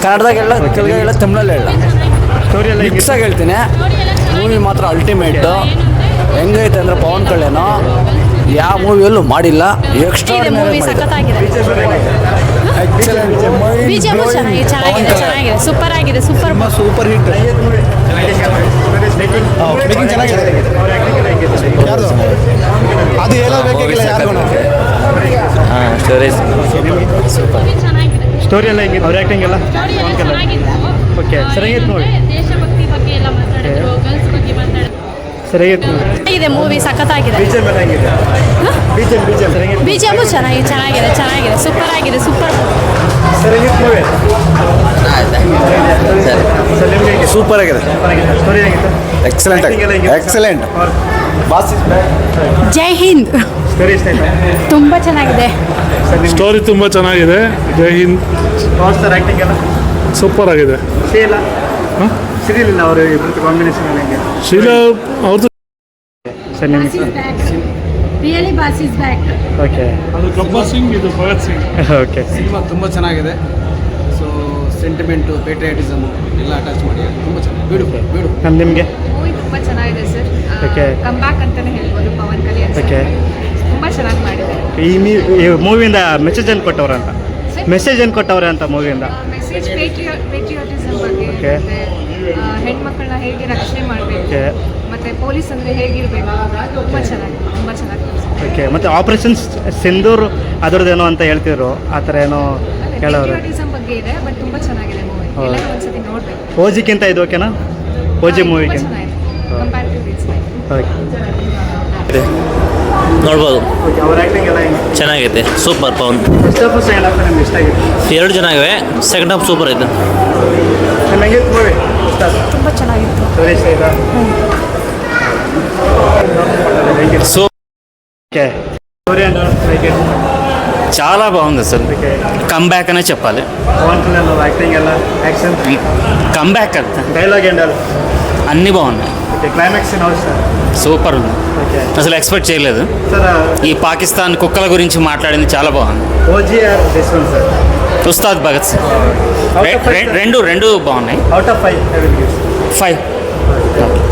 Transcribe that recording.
ಕನ್ನಡದಾಗ ಹೇಳ, ತೆಲುಗು ಹೇಳ, ತಮಿಳಲ್ಲಿ ಹೇಳ, ಸ್ಟೋರಿ ಎಲ್ಲ ಮಿಕ್ಸ್ ಆಗಿ ಹೇಳ್ತೀನಿ. ಮೂವಿ ಮಾತ್ರ ಅಲ್ಟಿಮೇಟು. ಹೆಂಗೈತೆ ಅಂದರೆ ಪವನ್ ಕಲ್ಯಾಣ್ ಯಾವ ಮೂವಿಯಲ್ಲೂ ಮಾಡಿಲ್ಲ. ಎಕ್ಸ್ಟ್ರಾ ಬಿಜಿಎಮ್ ಚೆನ್ನಾಗಿದೆ, ಸೂಪರ್ ಆಗಿದೆ, ಸೂಪರ್ ಹಿಟ್. ಅದು ಹೇಳಬೇಕಾಗಿಲ್ಲ ಯಾರು. ಸ್ಟೋರಿ ಎಲ್ಲ ಹೆಂಗಿದೆ, ಅವ್ರ ಆ್ಯಕ್ಟಿಂಗ್ ಎಲ್ಲ ಓಕೆ ಸರಿಯಾಗಿತ್ತು ನೋಡಿ. ದೇಶಭಕ್ತಿ ಬಗ್ಗೆ ಎಲ್ಲ ಮಾತಾಡಿದ್ರು, ಗರ್ಲ್ಸ್ ಬಗ್ಗೆ ಮಾತಾಡಿದ್ರು. ಸರಿಯಾಗಿತ್ತು ನೋಡಿ. ಇದೆ ಮೂವಿ, ಸಖತ್ತಾಗಿದೆ. ಬಿಜಿಎಮ್ ಚೆನ್ನಾಗಿದೆ, ಸೂಪರ್ ಆಗಿದೆ, ಸೂಪರ್. ಸೂಪರ್ ಆಗಿದೆ, ಸ್ಟೋರಿ ಆಗಿತ್ತು, ಎಕ್ಸಲೆಂಟ್. ಜೈ ಹಿಂದ್. ಸ್ಟೋರಿ ಇಷ್ಟ ಆಯ್ತಾ? ತುಂಬ ಚೆನ್ನಾಗಿದೆ. ಸ್ಟೋರಿ ತುಂಬ ಚೆನ್ನಾಗಿದೆ. ಜೈ ಹಿಂದ್. ಸರ್ ಆ್ಯಕ್ಟಿಂಗ್ ಎಲ್ಲ ಸೂಪರ್ ಆಗಿದೆ. ಶೀಲಾ ಸಿರಿಲಿಲ್ಲ ಅವರು ಇಬ್ಬರು ಕಾಂಬಿನೇಷನ್ ಹೆಂಗೆ? ಶೀಲಾ ಅವ್ರದ್ದು ಸರ್ ನಿಮ್ಮ really boss is back. Okay ಅದು ಗಬ್ಬರ್ ಸಿಂಗ್, ಇದು ಭಗತ್ ಸಿಂಗ್. ಓಕೆ ಸಿನಿಮಾ ತುಂಬ ಚೆನ್ನಾಗಿದೆ. ಸೊ ಸೆಂಟಿಮೆಂಟು, ಪೇಟ್ರಿಯಾಟಿಸಮು ಎಲ್ಲ ಅಟ್ಯಾಚ್ ಮಾಡಿ ತುಂಬ ಚೆನ್ನಾಗಿ ಬಿಡು. ನಾನು ನಿಮಗೆ ಮೂವಿ ತುಂಬ ಚೆನ್ನಾಗಿದೆ ಸರ್. Okay. ಕಮ್ ಬ್ಯಾಕ್ ಅಂತಾನೆ ಹೇಳ್ಬೋದು ಪವನ್ ಕಲ್ಯಾಣ್ ಓಕೆ ತುಂಬ ಚೆನ್ನಾಗಿ ಮಾಡಿದ್ದಾರೆ. ಈ ಮೂವಿಯಿಂದ ಮೆಸೇಜ್ ಏನು ಕೊಟ್ಟವ್ರೆ ಅಂತ, ಮೆಸೇಜ್ ಏನು ಕೊಟ್ಟವ್ರೆ ಅಂತ ಮೂವಿಯಿಂದ? ಮೆಸೇಜ್ ಪೇಟ್ರಿಯಾಟಿಸಮ್ ಬಗ್ಗೆ, Okay. ಮತ್ತೆ ಹೆಣ್ಮಕ್ಳನ್ನ ಹೇಗೆ ರಕ್ಷಣೆ ಮಾಡಬೇಕು, ಓಕೆ ಮತ್ತೆ ಪೊಲೀಸ್ ಅಂದರೆ ಹೇಗಿರಬೇಕು, ತುಂಬ ಚೆನ್ನಾಗಿ ಓಕೆ. ಮತ್ತು ಆಪರೇಷನ್ ಸಿಂಧೂರ್ ಅದರದ್ದೇನೋ ಅಂತ ಹೇಳ್ತಿದ್ರು, ಆ ಥರ ಏನೋ ಕೇಳೋರು. ಪೇಟ್ರಿಯಾಟಿಸಮ್ ಬಗ್ಗೆ ಇದೆ, ಬಟ್ ತುಂಬ ಚೆನ್ನಾಗಿದೆ ಮೂವಿ. ಹೌದು. ಎಲ್ಲರೂ ಒಂದ್ಸತಿ ನೋಡಬೇಕು. ಓಜಿಕ್ಕಿಂತ ಇದು ಓಕೆನಾ? ಓಜಿ ಮೂವಿಗಿಂತ ಓಕೆ. ನೋಡ್ಬೋದು. ಅವ್ರ ಆ್ಯಕ್ಟಿಂಗ್ ಎಲ್ಲ ಹೆಂಗೆ? ಚೆನ್ನಾಗೈತೆ, ಸೂಪರ್ ಪವನ್. ಫಸ್ಟ್ ಆಫ್ ಎಲ್ಲ ನಿಮ್ಗೆ ಇಷ್ಟ ಆಗಿದೆ? ಎರಡು ಚೆನ್ನಾಗಿವೆ, ಸೆಕೆಂಡ್ ಹಾಫ್ ಸೂಪರ್ ಐತೆ. ನಿಮಗೆ ಮೂವಿ ತುಂಬ ಚೆನ್ನಾಗಿತ್ತು. ಸ್ಟೋರಿ ಇಷ್ಟ ಆಯ್ತಾ? So okay story and like it చాలా బాగుంది సార్. కమ్బ్యాక్ అనే చెప్పాలి. పవన్ కళ్యాణ్ యాక్టింగ్ ఎలా, యాక్షన్, కమ్బ్యాక్ అంత డైలాగ్ అండ్ అన్నీ బాగున్నాయి. Okay. Climax now sir super ఉంది, ఓకే. అసలు ఎక్స్పెక్ట్ చేయలేదు. సార్ ఈ పాకిస్తాన్ కుక్కల గురించి మాట్లాడింది చాలా బాగుంది. OG or this one sir? Ustaad Bhagat Singh. రెండు బాగున్నాయి. Out of 5 I will give 5.